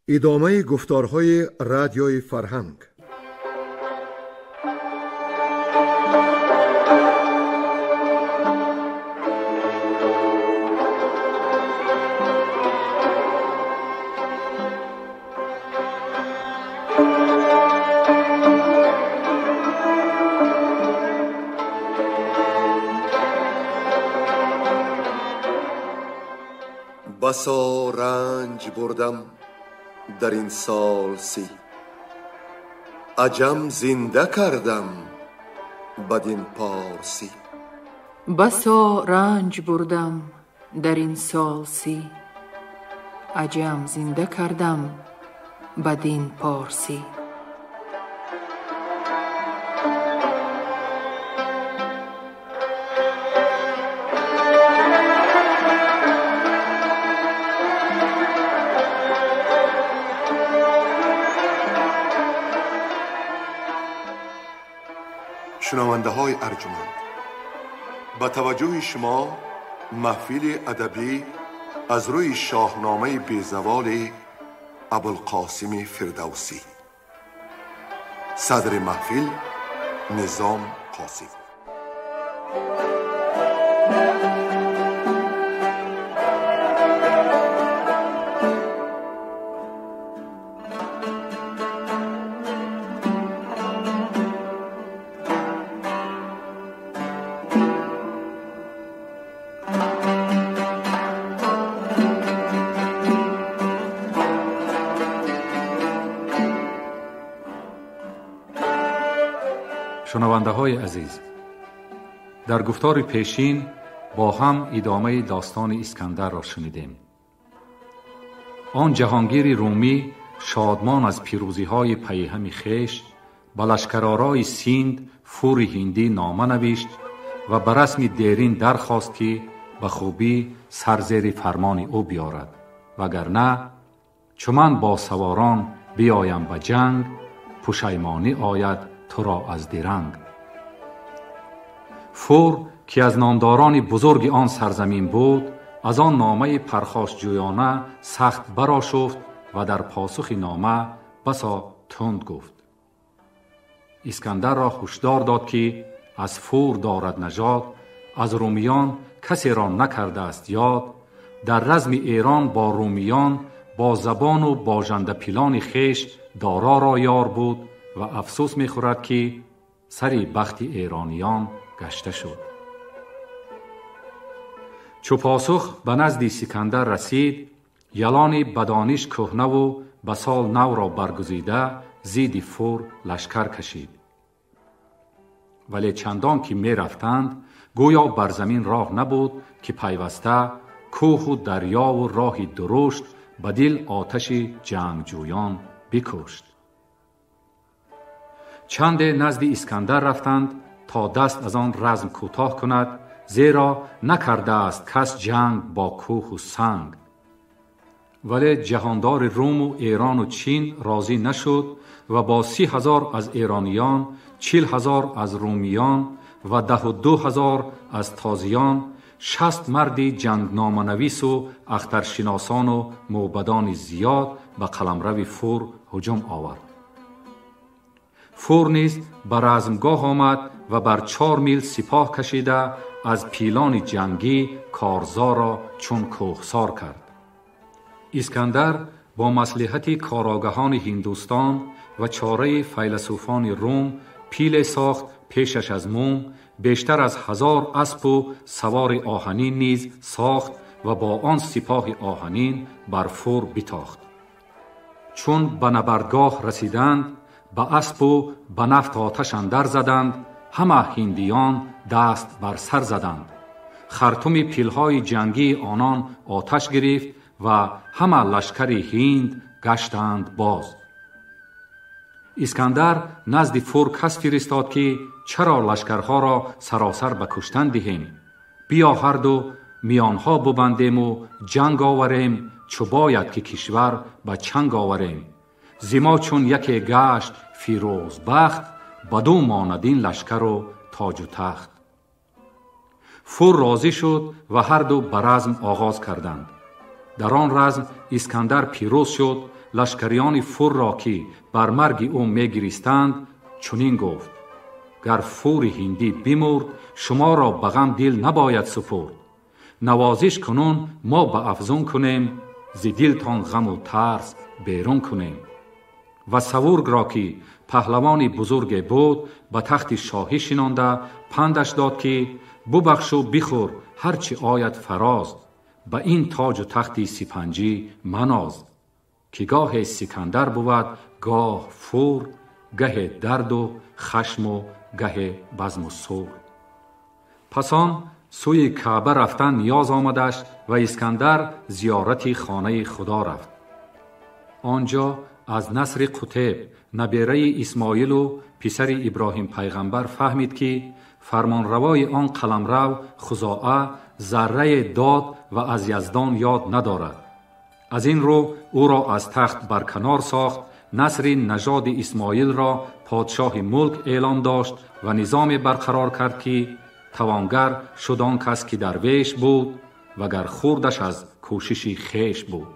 ادامه گفتارهای رادیوی فرهنگ. بسا رنج بردم در این سال سی، عجم زنده کردم بدین پارسی. بسا رنج بردم در این سال سی، عجم زنده کردم بدین پارسی. شنونده های ارجمند، با توجه شما محفل ادبی از روی شاهنامه بیزوال ابوالقاسم فردوسی. صدر محفل نظام قاسم. شنونده های عزیز، در گفتار پیشین با هم ادامه داستان اسکندر را شنیدیم. آن جهانگیر رومی شادمان از پیروزی های پیهم خویش به لشکرآرای سیند فور هندی نامه نوشت و به رسم دیرین درخواست که به خوبی سرزیر فرمان او بیارد، وگرنه چو من با سواران بیایم به جنگ، پشیمانی آید تو را از درنگ. فور که از نامداران بزرگ آن سرزمین بود، از آن نامه پرخاشجویانه سخت برآشفت و در پاسخ نامه بسا تند گفت. اسکندر را هشدار داد که از فور دارد نژاد، از رومیان کسی را نکرده است یاد. در رزم ایران با رومیان، با زبان و با ژنده پیلان خویش دارا را یار بود و افسوس می خورد که سری بخت ایرانیان گشته شد. چو پاسخ به نزد اسکندر رسید، یلان بدانش کهنه و به سال نو را برگزیده زید فور لشکر کشید. ولی چندان که می رفتند، گویا بر زمین راه نبود که پیوسته کوه و دریا و راه درشت به دل آتش جنگجویان بکشت. چند نزد اسکندر رفتند تا دست از آن رزم کوتاه کند، زیرا نکرده است کس جنگ با کوه و سنگ. ولی جهاندار روم و ایران و چین راضی نشد و با 30,000 از ایرانیان، 40,000 از رومیان و 12,000 از تازیان، 60 مردی جنگ نامه‌نویس و اخترشناسان و موبدان زیاد به قلمرو فور هجوم آورد. فور نیز به رزمگاه آمد و بر 4 میل سپاه کشیده از پیلان جنگی کارزار را چون کوهسار کرد. اسکندر با مصلحت کارآگاهان هندوستان و چاره فیلسوفان روم پیل ساخت پیشش از موم، بیشتر از 1000 اسب و سوار آهنین نیز ساخت و با آن سپاه آهنین بر فور بتاخت. چون به نبردگاه رسیدند، به اسب و به نفط آتش اندر زدند، همه هندیان دست بر سر زدند. خرطوم پیلهای جنگی آنان آتش گرفت و همه لشکر هند گشتند باز. اسکندر نزد فور کس فرستاد که چرا لشکرها را سراسر به کشتن دهیم؟ بیا هر دو میانها ببندیم و جنگ آوریم، چو باید که کشور به چنگ آوریم. زما چون یکی گشت فیروز بخت، بدو ماند این لشکر و تاج و تخت. فور راضی شد و هر دو به رزم آغاز کردند. در آن رزم اسکندر پیروز شد لشکریان فور را که بر مرگ او می‌گریستند چنین گفت: گر فور هندی بمرد شما را به غم دل نباید سپرد. نوازش کنون ما به افزون کنیم، ز دلتان غم و ترس بیرون کنیم. و سوورگ را که پهلوان بزرگ بود به تخت شاهی شنانده پندش داد که ببخش و بخور هرچی آید فراز، به این تاج و تخت سپنجی مناز. که گاه سکندر بود گاه فور، گه درد و خشم و گه بزم و سور. پس آن سوی کعبه رفتن نیاز آمدش و اسکندر زیارت خانه خدا رفت. آنجا از نصر قطب نبیره اسماعیل و پسر ابراهیم پیغمبر فهمید که فرمانروای آن قلمرو خزاعه ذره داد و از یزدان یاد ندارد. از این رو او را از تخت برکنار ساخت. نصر نژاد اسماعیل را پادشاه ملک اعلام داشت و نظام برقرار کرد که توانگر شد آن کس که درویش بود و گر خوردش از کوشش خویش بود.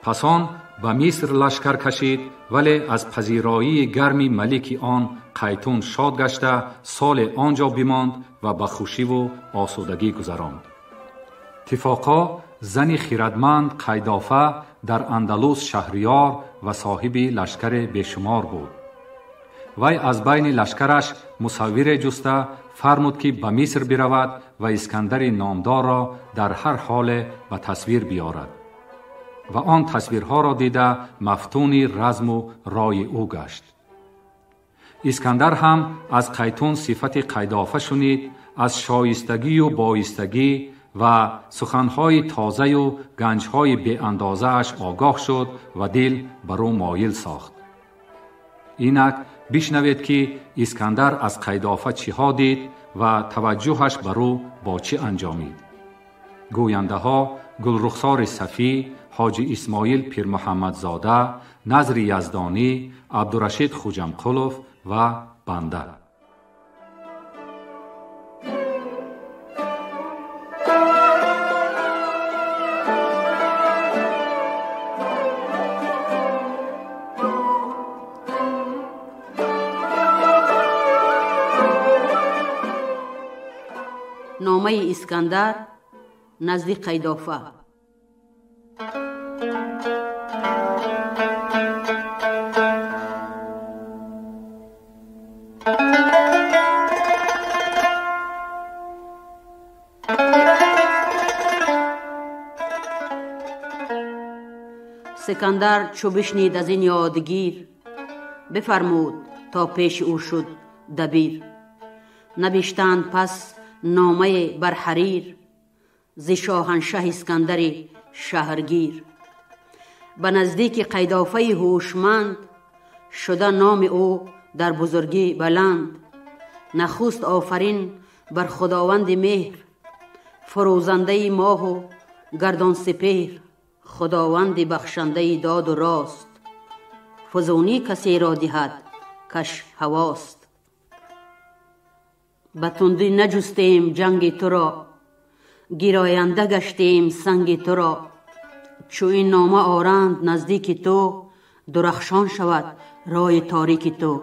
پس آن به مصر لشکر کشید، ولی از پذیرایی گرمی ملک آن قیتون شاد گشته سال آنجا بماند و به خوشی و آسودگی گذراند. تفاقا زن خیردمند قیدافه در اندلس شهریار و صاحب لشکر بیشمار بود. وی از بین لشکرش مصور جسته فرمود که به مصر برود و اسکندر نامدار را در هر حال به تصویر بیارد. و آن تصویرها را دیده مفتون رزم و رای او گشت. اسکندر هم از قیتون صفت قیدافه شنید، از شایستگی و بایستگی و سخنهای تازه و گنجهای بی اندازه اش آگاه شد و دل بر او مایل ساخت. اینک بشنوید که اسکندر از قیدافه چی ها دید و توجهش بر او با چی انجامید. گوینده ها گلرخسار صفی، حاجی اسماعیل پیر محمد زاده، نظر یزدانی، عبدالرشید خوجمقلوف و بنده. نامه اسکندر نزد قیدافه. سکندر چو بشنید از این یادگیر، بفرمود تا پیش او شد دبیر. نبشتند پس نامه بر حریر، ز شاهنشه اسکندر شهرگیر. به نزدیک قیدافه هوشمند، شده نام او در بزرگی بلند. نخست آفرین بر خداوند مهر، فروزنده ماه و گردان سپهر. خداوند بخشنده داد و راست، فزونی کسی را دهد کش هواست. به تندی نجستیم جنگ تو را، گراینده گشتیم سنگ تو را. چو این نامه آرند نزدیک تو، درخشان شود رای تاریک تو.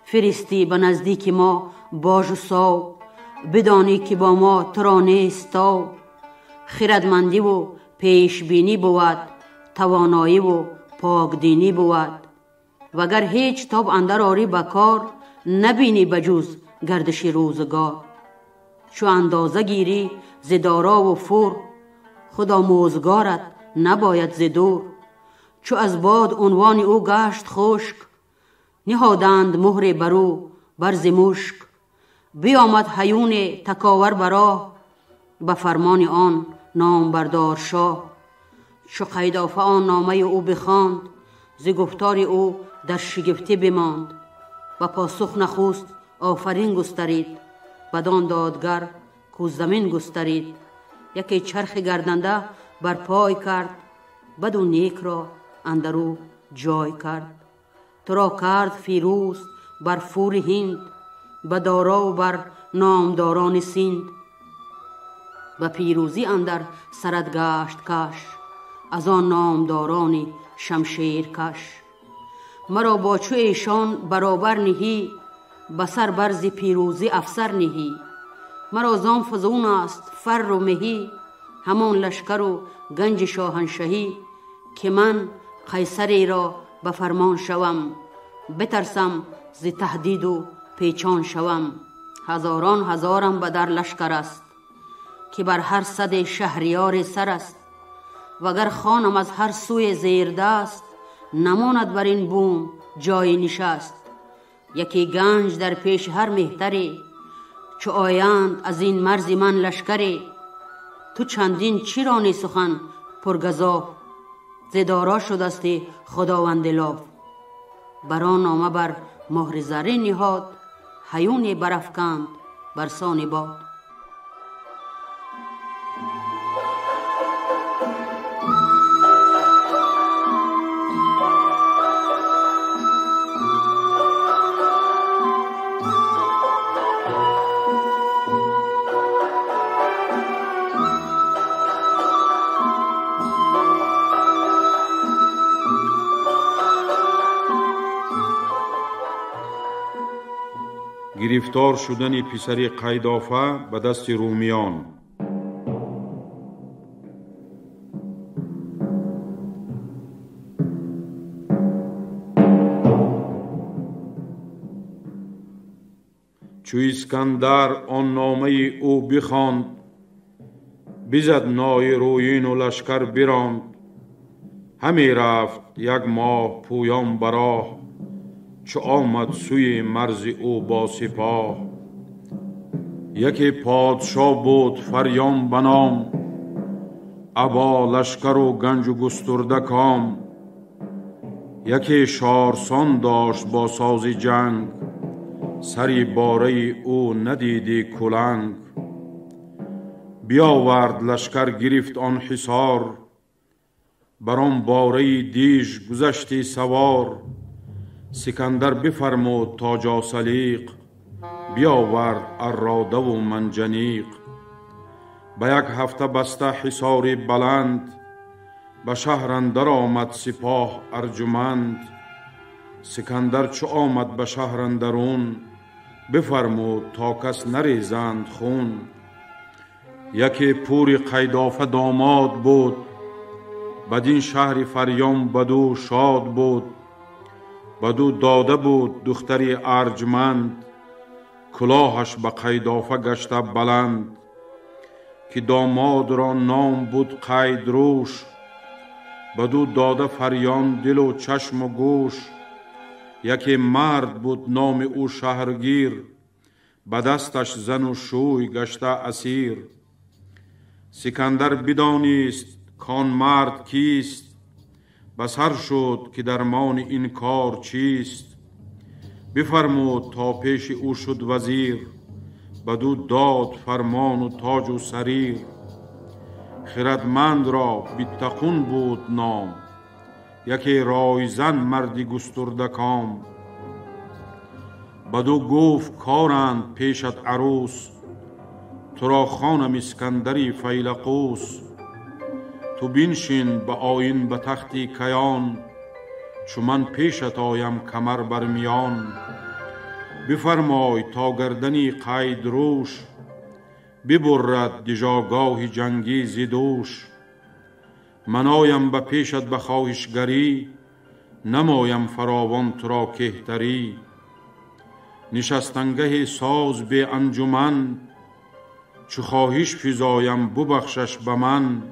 فرستی به نزدیک ما باج و ساو، بدانی که با ما تو را نیست تاو. خردمندی و پیش بینی بود، توانایی و پاک دینی بود. وگر هیچ تاب اندر آری بکار، نبینی بجوز گردش روزگار. چو اندازه گیری ز دارا و فور، خدا موزگارت نباید ز دور. چو از باد عنوان او گشت خشک، نهادند مهر برو برز مشک. بیامد هیون تکاور براه، به فرمان آن نام بردار شاه. چو قیدافه آن نامه او بخواند، ز گفتار او در شگفتی بماند. و پاسخ نخست آفرین گسترید، بدان دادگر کو زمین گسترید. یکی چرخ گردنده بر پای کرد، بد و نیک را اندرو جای کرد. تو را کرد فیروز بر فور هند، به دارا و بر نامداران سند. و پیروزی اندر سرت گشت کش، از آن نامداران شمشیر کش. مرا با چو ایشان برابر نهی، بسر برز پیروزی افسر نهی. مرا زان فزون است فر و مهی، همان لشکر و گنج شاهنشهی. که من قیصری را به فرمان شوم، بترسم ز تهدید و پیچان شوم. هزاران هزارم به در لشکر است، که بر هر صد شهریار سر است. وگر خانم از هر سوی زیر دست، نماند بر این بوم جای نشست. یکی گنج در پیش هر مهتری، چو آیند از این مرز من لشکری. تو چندین چی رانی سخن پرگزاف، زدارا شدستی خداوند لاف. بران نامه بر مهر زرین نهاد، هیونی برافکند برسان باد. گرفتار شدن پسر قیدافه به دست رومیان. چو اسکندر آن نامه او بخواند، بزد نای رویین و لشکر براند. همی رفت یک ماه پویان براه، چو آمد سوی مرز او با سپاه. یکی پادشاه بود فریان بنام، ابا لشکر و گنج و گسترده کام. یکی شارسان داشت با ساز جنگ، سری باره او ندیدی کلنگ. بیاورد لشکر گرفت آن حصار، بر آن باره دیژ گذشتی سوار. سکندر بفرمود تاج سلیق، بیاورد اراده و منجنیق. به یک هفته بسته حصاری بلند، به شهر اندر آمد سپاه ارجمند. سکندر چو آمد به شهر اندرون، بفرمود تا کس نریزند خون. یکی پور قیدافه داماد بود، بدین شهر فریان بدو شاد بود. بدو داده بود دختری ارجمند، کلاهش به قیدافه گشته بلند. که داماد را نام بود قیدروش، بدو داده فریان دل و چشم و گوش. یکی مرد بود نام او شهرگیر، به دستش زن و شوی گشته اسیر. سکندر بدانست کان مرد کیست، بسر شد که درمان این کار چیست. بفرمود تا پیش او شد وزیر، بدو داد فرمان و تاج و سریر. خردمند را بیتقون بود نام، یکی رایزن مردی گسترده کام. بدو گفت کارند پیشت عروس، تو را خانم اسکندری فیلقوس. تو بنشین به آیین به تختی کیان، چو من پیشت آیم کمر بر میان. بفرمای تا گردنی قیدروش، ببرد دژاگاه جنگی ز دوش. من آیم به پیشت به خواهشگری، نمایم فراوان تو را کهتری. نشستنگه ساز به انجمن، چو خواهش فزایم ببخشش به من.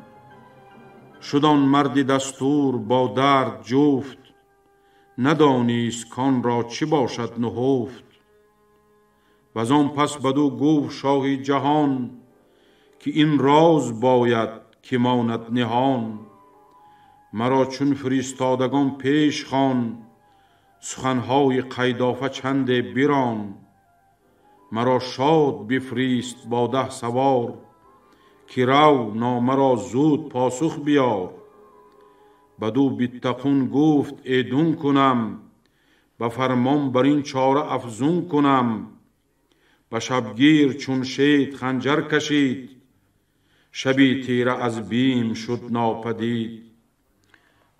شد آن مرد دستور با درد جفت، ندانست کان را چه باشد نهفت. وز آن پس بدو گفت شاه جهان، که این راز باید که ماند نهان. مرا چون فرستادگان پیش خوان، سخنهای قیدافه چند بران. مرا شاد بفریست با 10 سوار، که رو نامه را زود پاسخ بیار. بدو بیتقون گفت ایدون کنم، به فرمان بر این چاره افزون کنم. به شبگیر چون شید خنجر کشید، شبی تیره از بیم شد ناپدید.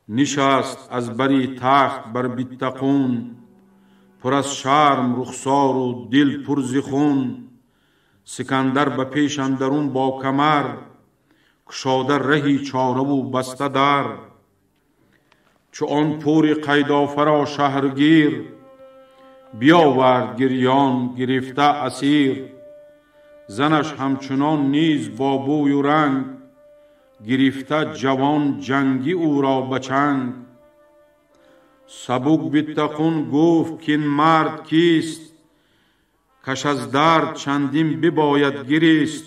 نشست از بری تخت بر بیتقون، پر از شرم رخسار و دل پر ز خون. سکندر به پیش اندرون با کمر، گشاده رهی چاره و بسته در. چو آن پور قیدافه را شهرگیر، بیاورد گریان گرفته اسیر. زنش همچنان نیز با بوی و رنگ، گرفته جوان جنگی او را بچنگ. سبک بیتقون گفت که این مرد کیست، کش از درد چندین بباید گریست.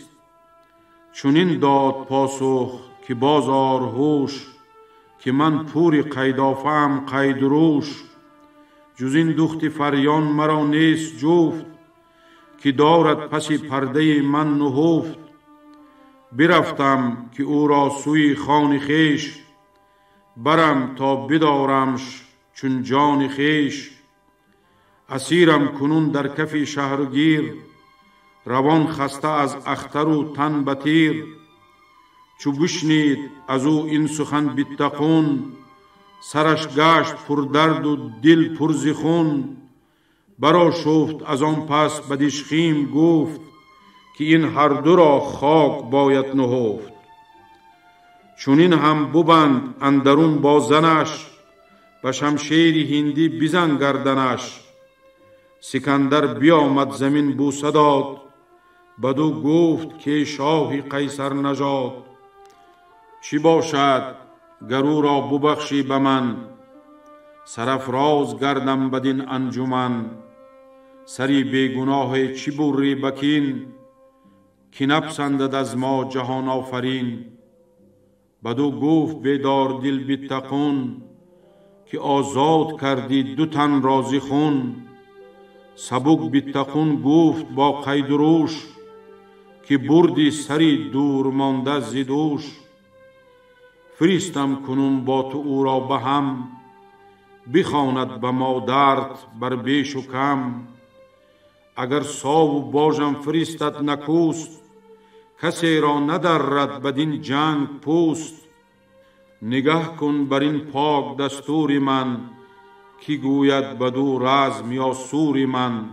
چونین داد پاسخ که بازار هوش، که من پور قیدافه ام قید روش. جز این دخت فریان مرا نیست جفت، که دارد پس پرده من نهفت. برفتم که او را سوی خان خیش، برم تا بدارمش چون جان خیش. اسیرم کنون در کف شهرگیر، روان خسته از اختر و تن به تیر. چو بشنید از او این سخن بیتقون، سرش گشت پر درد و دل پر ز خون. برآشفت از آن پس به دژخیم گفت، که این هر دو را خاک باید نهفت. چونین هم ببند اندرون با زنش، به شمشیر هندی بزن گردنش. سکندر بیامد زمین بوسه داد، بدو گفت که شاه قیصر نژاد. چی باشد گر او را ببخشی به من، سرافراز گردم بدین انجمن. سری بیگناه چی بری بکین، که نپسندد از ما جهان آفرین. بدو گفت بیدار دل بیتقون، که آزاد کردی دو تن را ز خون. سبک بیتقون گفت با قید روش، که بردی سری دور مانده ز دوش. فرستم کنون با تو او را به هم، بخواند به ما درد بر بیش و کم. اگر ساو باژم فرستد نکوست، کسی را ندرد بدین جنگ پوست. نگه کن بر این پاک دستور من، که گوید بدو رزم یا سور من.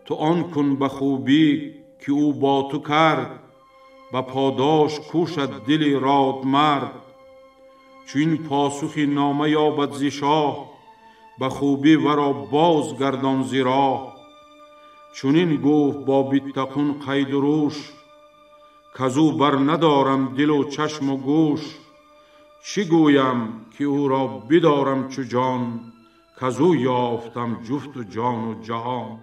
تو آن کن به خوبی که او با تو کرد، به پاداش کوشد دل راد مرد. چو این پاسخی نامه یابد ز شاه، به خوبی ورا باز گردان ز راه. چونین گفت با بیتقون قید روش، کزو بر ندارم دل و چشم و گوش. چی گویم که او را بدارم چو جان، کزو یافتم جفت و جان و جهان.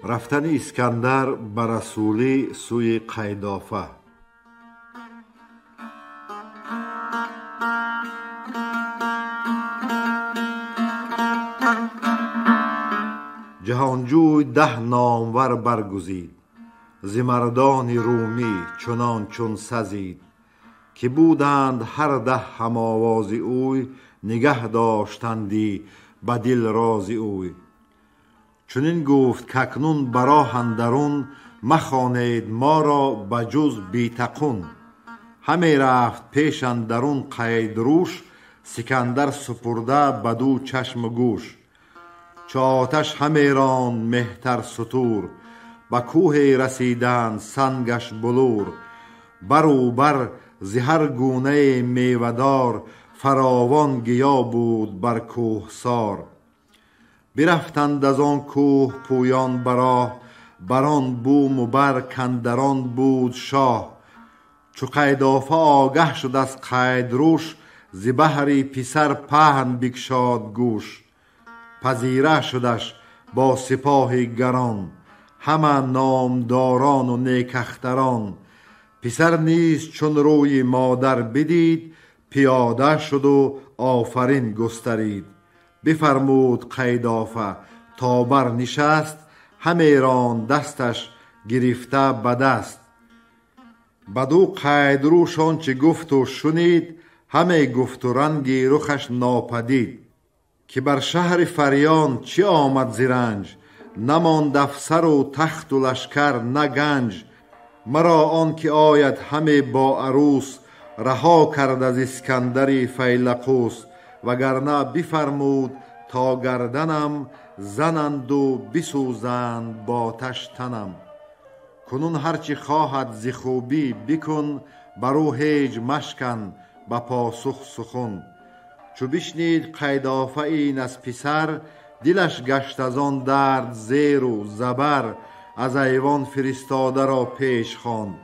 رفتن اسکندر به رسولی سوی قیدافه. جهانجوی 10 نامور برگزید، ز مردان رومی چنان چون سزید. که بودند هر 10 هم آواز اوی، نگه داشتندی به دل راز اوی. چنین گفت که اکنون براه اندرون، مخوانید ما را به جز بیتقون. همی رفت پیش اندرون قید روش، سکندر سپرده بدو چشم و گوش. چو آتش همی راند مهتر ستور، به کوه رسیدند سنگش بلور. برو بر ز هر گونه میوه‌دار، فراوان گیا بود بر کوهسار. برفتند از آن کوه پویان براه، بران بوم و بر کندران بود شاه. چو قیدافه آگه شد از قید روش، ز بهر پسر پهن بگشاد گوش. پذیره شدش با سپاه گران، همه نامداران و نیکختران. پسر نیز چون روی مادر بدید، پیاده شد و آفرین گسترید. بفرمود قیدافه تا بر نشست، همه ران دستش گرفته به دست. بدو قیدروش آنچه گفت و شنید، همه گفت و رنگی رخش ناپدید. که بر شهر فریان چه آمد زرنج، نماند افسر و تخت و لشکر نه گنج. مرا آن که آید همه با عروس، رها کرد از اسکندر فیلقوس. وگرنه بفرمود تا گردنم، زنند و بسوزند با آتش تنم. کنون هرچی خواهد ز خوبی بکن، برو هیچ مشکن به پاسخ سخن. چو بشنید قیدافه این از پسر، دلش گشت از آن درد زیر و زبر. از ایوان فرستاده را پیش خواند،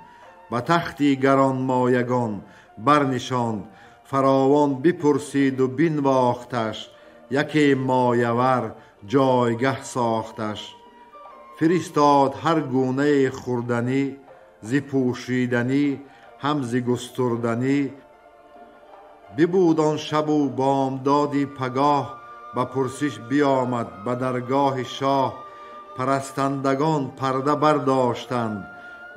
به تختی گرانمایگان برنشاند. فراوان بپرسید و بنواختش، یکی مایور جایگه ساختش. فرستاد هر گونه خوردنی، ز پوشیدنی هم ز گستردنی. ببود آن شب و بامدادی پگاه، به پرسش بیامد به درگاه شاه. پرستندگان پرده برداشتند،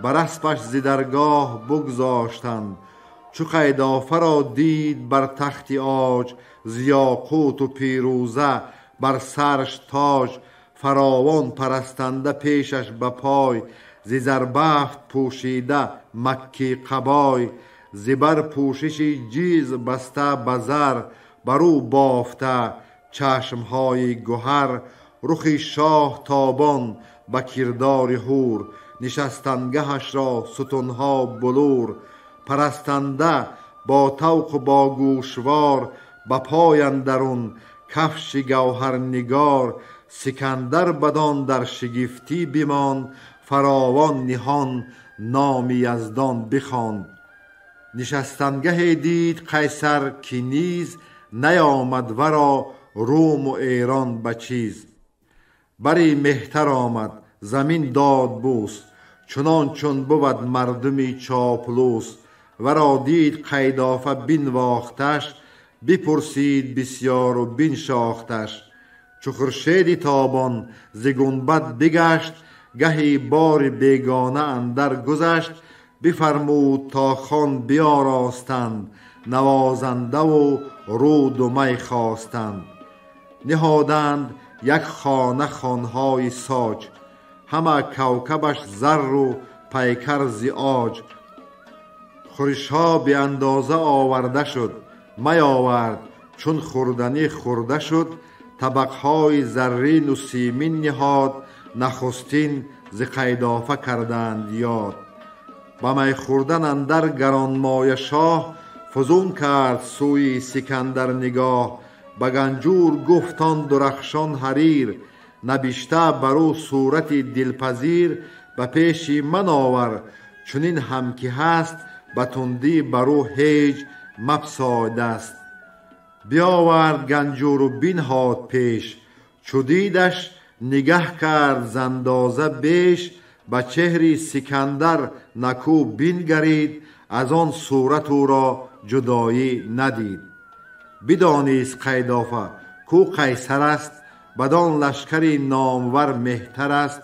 بر اسپش ز درگاه بگذاشتند. چو قیدافه را دید بر تخت عاج، ز یاقوت و پیروزه بر سرش تاج. فراوان پرستنده پیشش به پای، ز زربفت پوشیده مکی قبای. زبر پوششی جیز بسته به زر، برو بافته چشمهای گهر. رخ شاه تابان به کردار هور، نشستنگهش را ستونها بلور. پرستنده با طوق و با گوشوار، به پای اندرون کفش گوهر نگار. سکندر بدان در شگفتی بماند، فراوان نهان نام یزدان بخواند. نشستنگه دید قیصر که نیز، نیامد ورا روم و ایران به چیز. بری مهتر آمد زمین داد بوس، چنان چون بود مردمی چاپلوس. ورا دید قیدافه بنواختش، بپرسید بسیار و بنشاختش. چو خورشید تابان ز گنبد بگشت، گهی بار بیگانه اندر گذشت. بفرمود تا خوان بیاراستند، نوازنده و رود و می خواستند. نهادند یک خانه خوانهای ساج، همه کوکبش زر و پیکر ز عاج. خورشها به اندازه آورده شد، می آورد چون خوردنی خورده شد. طبقهای زرین و سیمین نهاد، نخستین ز قیدافه کردند یاد. به می خوردن اندر گرانمایه شاه، فزون کرد سوی سکندر نگاه. به گنجور گفتان درخشان حریر، نبشته برو صورت دلپذیر. به پیش من آور چنین هم که هست، به تندی برو هیچ مپسای دست. بیاورد گنجور و بنهاد پیش، چو دیدش نگه کرد ز اندازه بیش. به چهره سکندر نکو بنگرید، از آن صورت او را جدایی ندید. بدانست قیدافه کو قیصر است، بدان لشکری نامور مهتر است.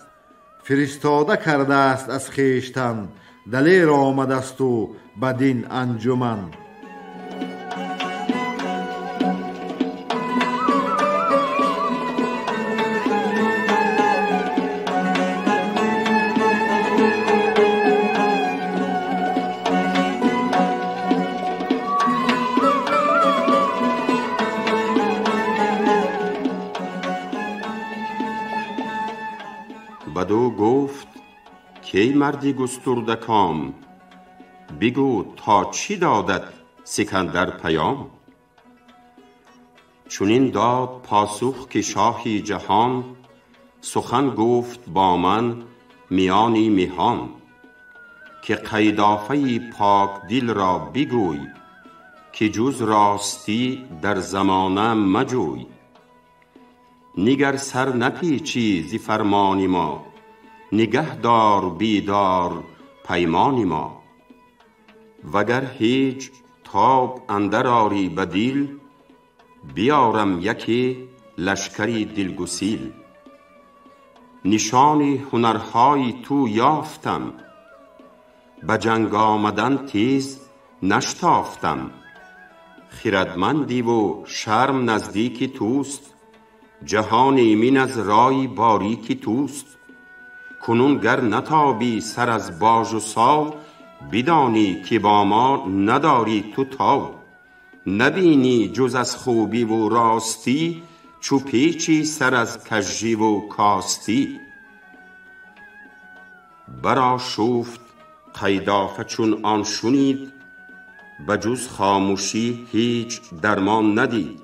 فرستاده کرده است از خویشتن، دلیر آمده است و بدین انجمن. بدو گفت کی مردی گسترده کام، بگو تا چی دادت سکندر پیام. چنین داد پاسخ که شاهی جهان، سخن گفت با من میانی مهان. که قیدافه پاک دل را بگوی، که جز راستی در زمانه مجوی. نگر سر نپیچی ز فرمان ما، نگه دار بیدار پیمان ما. وگر هیچ تاب اندر آری به دل، بیارم یکی لشکری دلگسیل. نشان هنرهای تو یافتم، به جنگ آمدن تیز نشتافتم. خردمندی و شرم نزدیکی توست، جهان ایمن از رای باریکی توست. کنون گر نتابی سر از باژ و ساو، بدانی که با ما نداری تو تاو. نبینی جز از خوبی و راستی، چو پیچی سر از کژی و کاستی. برآشفت قیدافه چون آن شنید، بجز خاموشی هیچ درمان ندید.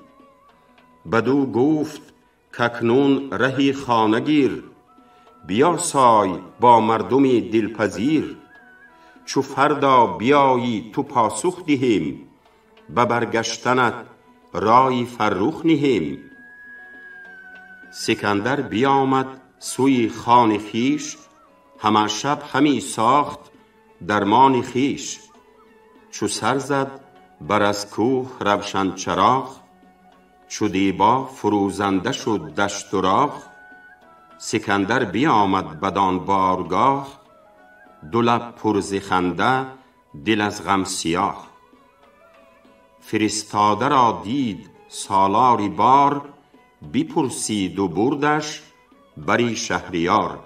بدو گفت کاکنون رهی خانه گیر، بیاسای با مردمی دلپذیر. چو فردا بیایی تو پاسخ دهیم، به برگشتنت رای فرخ نهیم. سکندر بیامد سوی خان خویش، همه شب همی ساخت درمان خویش. چو سر زد بر از کوه روشن چراغ، چو دیبا فروزنده شد دشت و راغ. سکندر بیامد بدان بارگاه، دو لب پر ز خنده دل از غم سیاه. فرستاده را دید سالاری بار، بپرسید و بردش بری شهریار.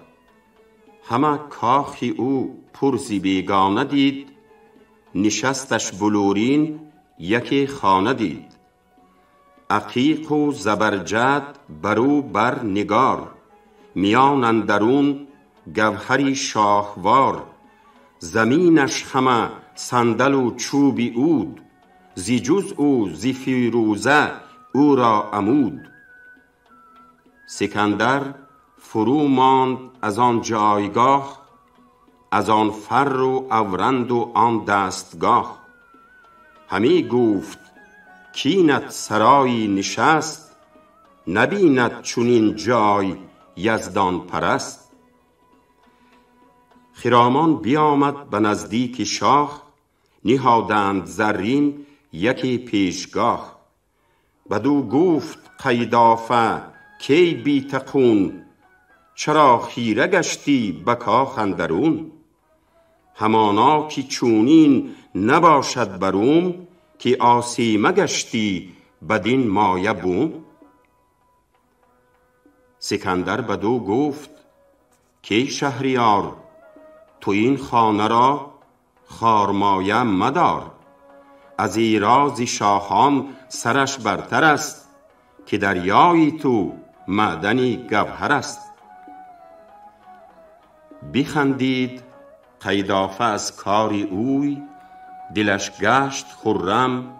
همه کاخ او پر ز بیگانه دید، نشستش بلورین یکی خانه دید. عقیق و زبرجد برو بر نگار، میان اندرون گوهری شاهوار. زمینش همه صندل و چوبی عود، زی جز او زی فیروزه او را عمود. سکندر فرو ماند از آن جایگاه، از آن فر و اورند و آن دستگاه. همی گفت کینت سرایی نشست، نبیند چنین جای یزدان پرست. خرامان بیامد به نزدیک شاه، نهادند زرین یکی پیشگاه. بدو گفت قیدافه کی بی تقون، چرا خیره گشتی به کاخ اندرون؟ همانا که چونین نباشد بروم، که آسیمه گشتی بدین مایه بوم. سکندر بدو گفت که شهریار، تو این خانه را خارمایه مدار. از ایراز شاهان سرش برتر است، که دریای تو معدنی گوهر است. بخندید قیدافه از کاری اوی، دلش گشت خرم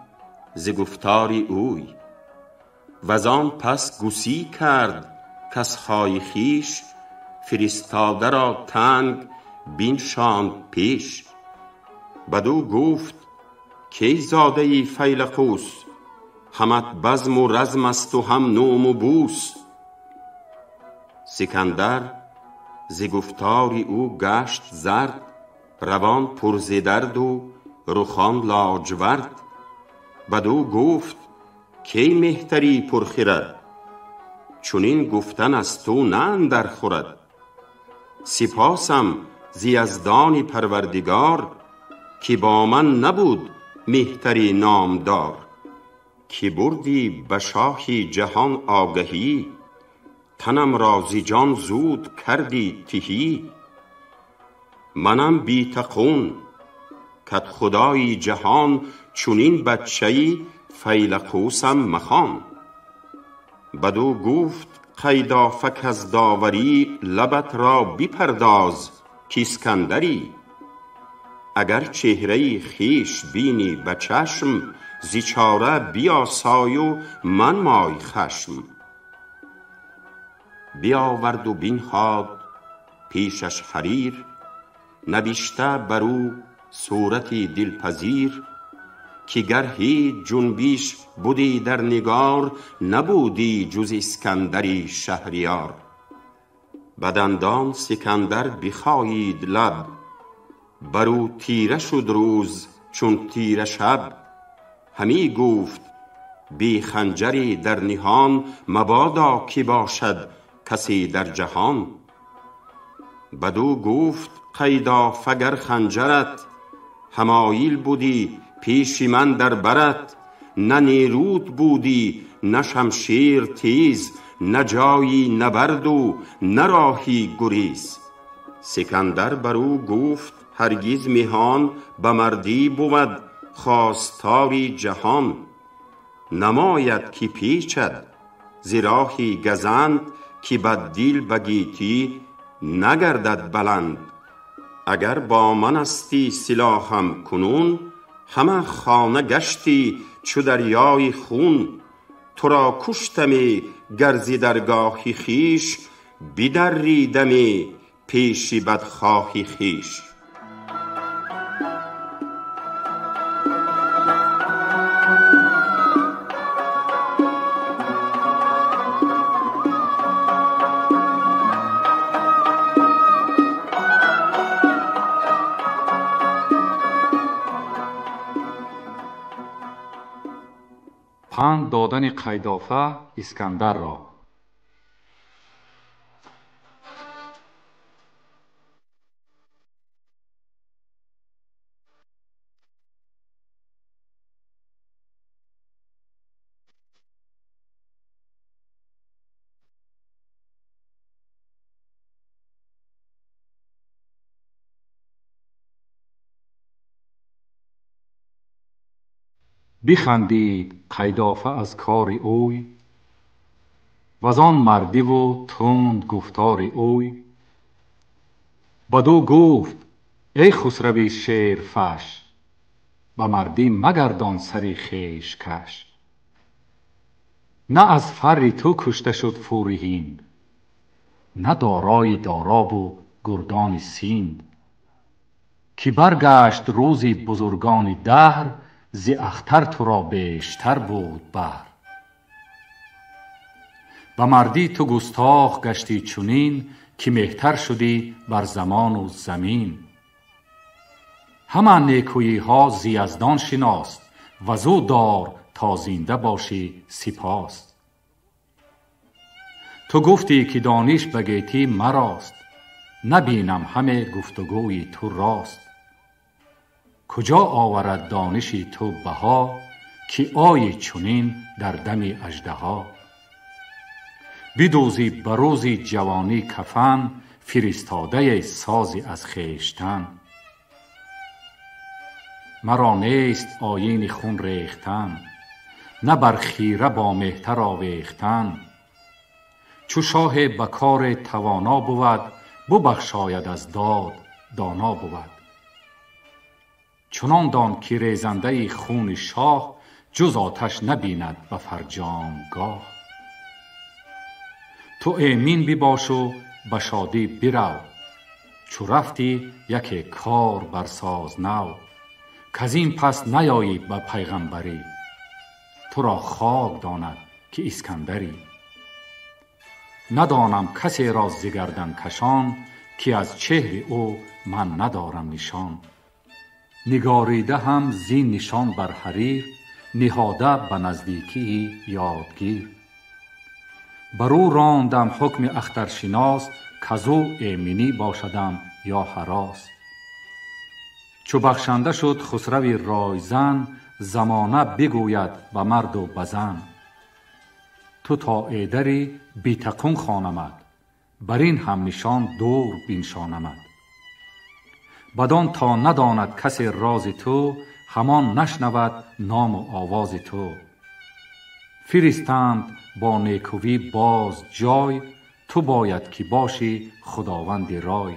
ز گفتاری اوی. وزان پس گسی کرد کسهای خویش، فرستاده را تنگ بنشاند پیش. بدو گفت کی زاده ای فیلقوس، همت بزم و رزم است و هم نوم و بوس. سکندر ز گفتاری او گشت زرد، روان پر ز درد و رخان لاجورد. بدو گفت کی مهتری پرخرد، چنین گفتن از تو نه اندر خورد. سپاسم ز یزدان پروردگار، که با من نبود مهتری نامدار. که بردی به شاهی جهان آگهی، تنم را ز جان زود کردی تهی. منم بی تقون کت خدای جهان، چونین بچه‌ای فیلقوسم مخوان. بدو گفت قیدافه کز داوری، لبت را بپرداز که اسکندری. اگر چهره خویش بینی به چشم، ز چاره بیاسای و منمای خشم. بیاورد و بنهاد پیشش حریر، نبشته برو صورتی دلپذیر. که گر هیچ جنبیش بودی در نگار، نبودی جز اسکندری شهریار. بدندان سکندر بخایید لب، برو تیره شد روز چون تیره شب. همی گفت بی خنجری در نهان مبادا کی باشد کسی در جهان. بدو گفت قیداف اگر خنجرت همایل بودی پیش من در برت. نه نیرود بودی نه شمشیر تیز، نه جایی نبرد و نه راهی گریز. سکندر برو گفت هرگز میهان به مردی بود خواستاری جهان. نماید کی پیچد ز راهی گزند که بد دل به گیتی نگردد بلند. اگر با من استی سلاحم کنون همه خانه گشتی چو دریای خون. تو را کشتمی گر ز درگاهی خویش بدریدمی پیش بدخواهی خویش. پند دادن قیدافه اسکندر را. بخندید قیدافه از کار اوی و آن مردی و تند گفتار اوی. بدو گفت ای خسروی شیر فش، به مردی مگردان سری خویش کش. نه از فر تو کشته شد فور هند، نه دارای داراب و گردان سیند. که برگشت روزی بزرگان دهر، ز اختر تو را بیشتر بود بهر. به مردی تو گستاخ گشتی چنین، که مهتر شدی بر زمان و زمین. همه نیکویی ها ز یزدان شناست، و زو دار تا زنده باشی سپاس. تو گفتی که دانش به گیتی مراست، نبینم همه گفتگوی تو راست. کجا آورد دانشی تو بها، که آیی چنین در دم اژدها. بدوزی به روزی جوانی کفن، فرستاده سازی از خویشتن. مرا نیست آیین خون ریختن، نه بر خیره با مهتر آویختن. چو شاه به کار توانا بود، ببخشاید از داد دانا بود. چنان دان که ریزنده خون شاه، جز آتش نبیند به فرجامگاه. تو ایمن بباش و به شادی برو، چو رفتی یکی کار برساز نو. کز این پس نیایی به پیغمبری، تو را خاک داند که اسکندری. ندانم کسی را ز گردن کشان، که از چهر او من ندارم نشان. نگاریده هم زین نشان بر حریر، نهاده به نزدیکی یادگیر. برو راندم حکم اخترشناس، کزو ایمنی باشدم یا هراس. چو بخشنده شد خسروی رایزن، زمانه بگوید به مرد و به زن. تو تا ایدری بیتقون خوانمد، بر این هم نشان دور بنشانمد. بدان تا نداند کسی راز تو، همان نشنود نام و آواز تو. فرستند با نیکویی باز جای، تو باید که باشی خداوند رای.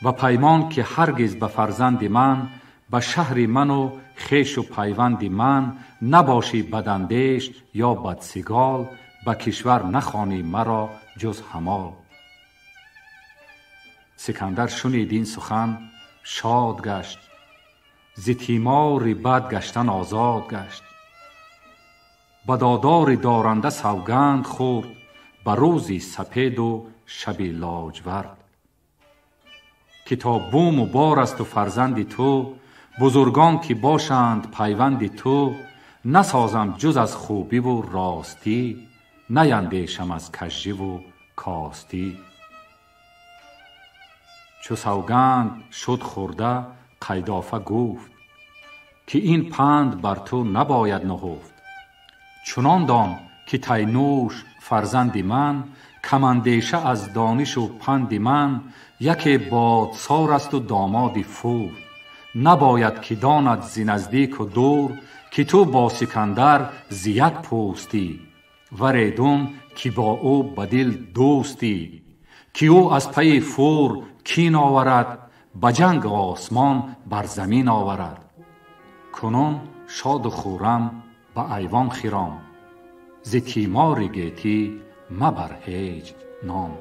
و پیمان که هرگز به فرزند من، به شهر من و خویش و پیوند من، نباشی بداندیش یا بدسگال. به کشور نخوانی مرا جز همال. سکندر شنید این سخن شاد گشت، ز تیمار بد گشتن آزاد گشت. به دادار دارنده سوگند خورد، به روزی سپید و شبی لاجورد. که تا بوم و بار است و فرزند تو، بزرگان که باشند پیوند تو. نسازم جز از خوبی و راستی، نیندیشم از کژی و کاستی. چو سوگند شد خورده قیدافه گفت، که این پند بر تو نباید نهفت. چنان دان که تینوش فرزند من، کمندیشه از دانش و پند من. یکی بادسار است و دامادی فور، نباید که داند ز نزدیک و دور. که تو با سکندر ز یک پوستی، و ریدون که با او بدل دوستی. که او از پی فور کین آورد، به جنگ آسمان بر زمین آورد. کنون شاد و خورم به ایوان خیرام، ز تیمار گیتی مبر هیچ نام.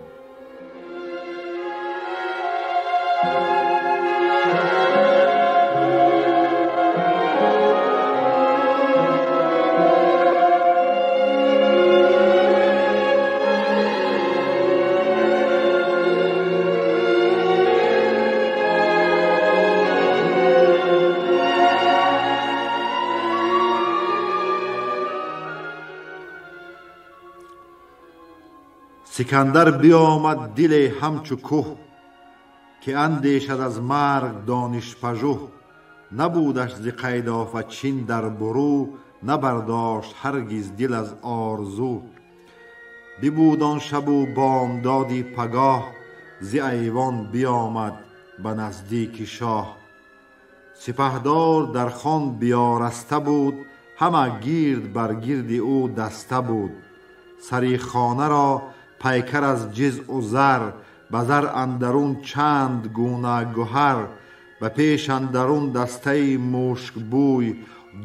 سکندر بیامد دل همچو که، که اندیشد از مرگ دانش پژوه. نبودش ز قیدافه چین در برو، نبرداشت هرگز دل از آرزو. ببود آن شب و بامدادی پگاه، ز ایوان بیامد به نزدیک شاه. سپهدار در خوان بیارسته بود، همه گرد بر گرد او دسته بود. سری خانه را پیکر از جزع و زر، به زر اندرون چند گونه گهر. به پیش اندرون دسته مشک بوی،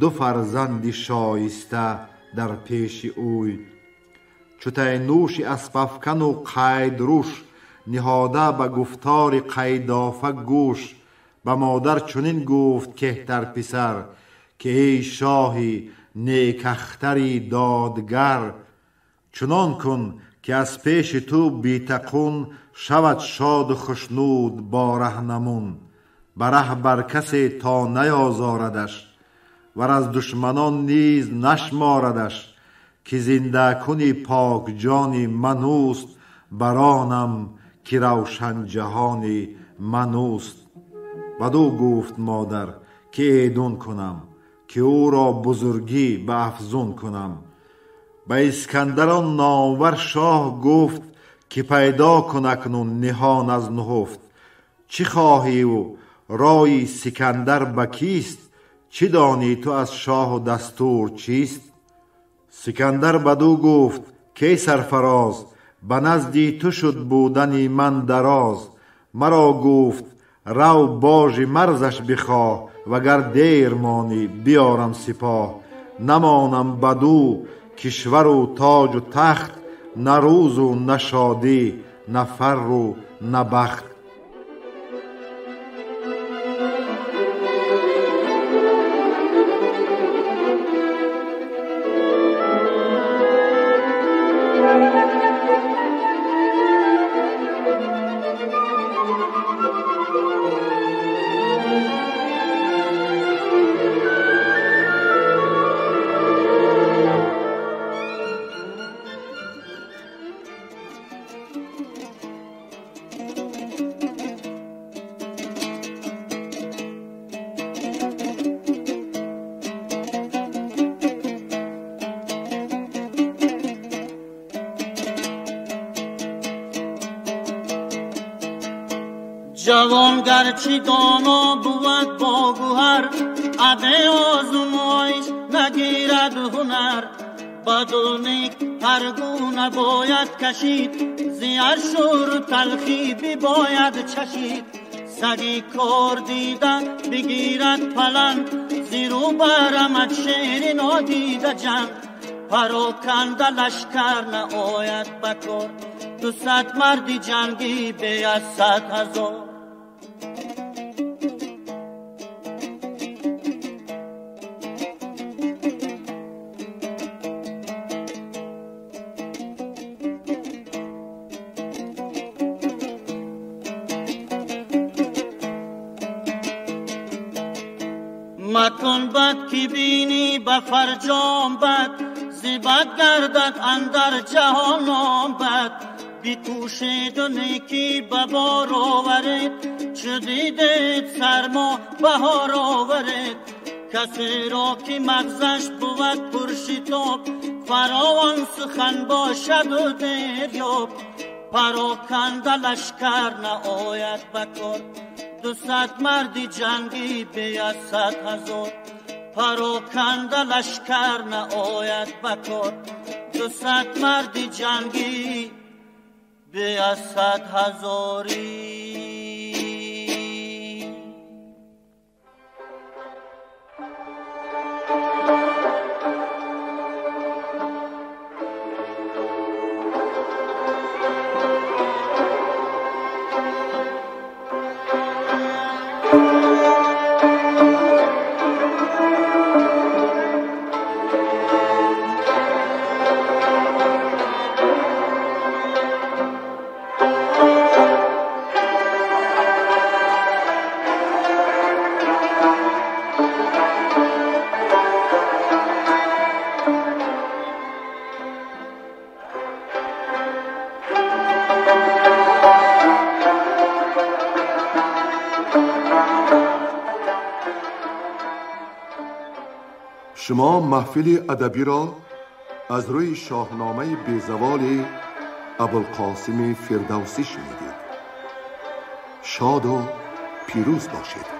دو فرزند شایسته در پیش اوی. چو تینوش اسپ افکن و قید روش، نهاده به گفتار قیدافه گوش. به مادر چنین گفت کهتر پسر، که ای شاهی نیک اختری دادگر. چنان کن که از پیش تو بیتقون، شود شاد و خشنود با رهنمون. بره بر کسی تا نیازاردش، ور از دشمنان نیز نشماردش. که زنده کنی پاک جانی منوست، برانم که روشن جهانی منوست. بدو گفت مادر که ایدون کنم، که او را بزرگی به افزون کنم. به اسکندران نامور شاه گفت، که پیدا کن اکنون نهان از نهفت. چی خواهی و رای سکندر بکیست، چی دانی تو از شاه و دستور چیست؟ سکندر بدو گفت که سرفراز، به نزدی تو شد بودنی من دراز. مرا گفت رو باژ مرزش بخواه، وگر دیر مانی بیارم سپاه. نمانم بدو کشور و تاج و تخت، نه روز و نه شادی، نه فر و نه بخت. جوان گرچه دانا بود با گوهر، ابه آزمایش نگیرد هنر. بد و نیک هر گونه باید کشید، زیر شور تلخی بباید چشید. سگی کار دیده بگیرد پلنگ، زیرو برمد شیر نادیده جنگ. پراکنده لشکر نآید بکار، 200 مردی جنگی به 100,000. مکن بد که بینی به فرجام بد، زیبت گردد اندر جهانم بد. بی کوشید و نیکی به بار آورید، چه دیدید سرما بهار آورید. کسی را که مغزش بود پرشتاب، فراوان سخن باشد و دریاب. پراکنده لشکر نآید بکار، 200 مرد جنگی به 100,000. پراکنده لشکر نآید بکار، 200 مرد جنگی به 100,000. شما محفل ادبی را از روی شاهنامه بیزوال ابوالقاسم فردوسی شنیدید. شاد و پیروز باشید.